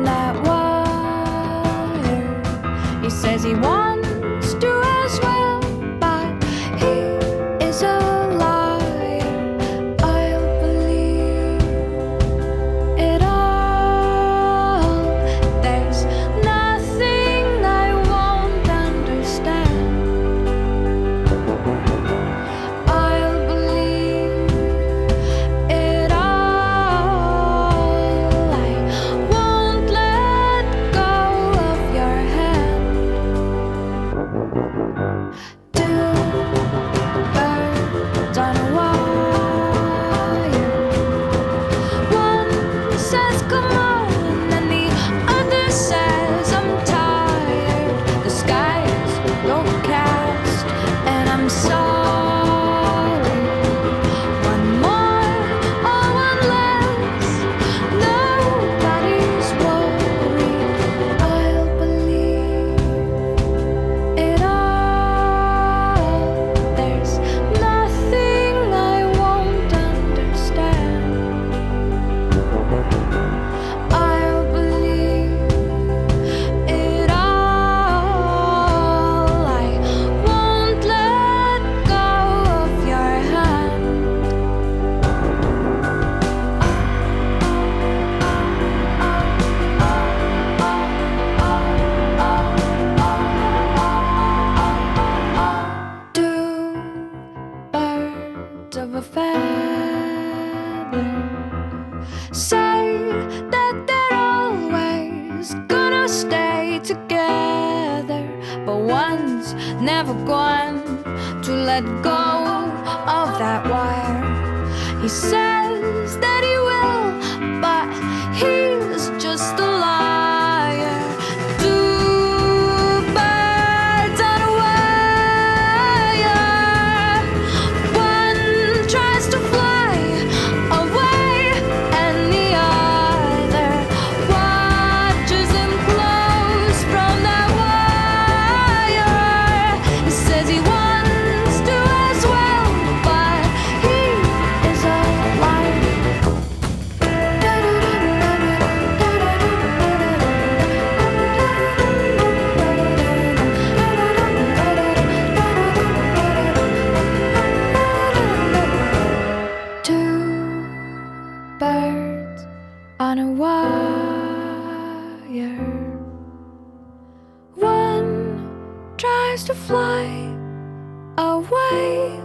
from that wire. He says he wants to as well, but he is a liar. I'll believe it all. There's nothing I won't understand. I'll believe it all. I won't let go of your hand. Two birds on a wire. One says come on, and the other says I'm tired. The sky is overcast, and I'm sorry. One more or one less, nobody's worried. I'll believe it all. There's nothing I won't understand. I'll believe it all. I won't let go of your hand. Two birds of a feather say that they're always gonna stay together, but one's never going to let go of that wire. He says that he will, but he's just a liar. Two birds on a wire. One tries to fly away, and the other watches him close from that wire. He says he wants to as well, but he is a liar. Two birds on a wire. One tries to fly away,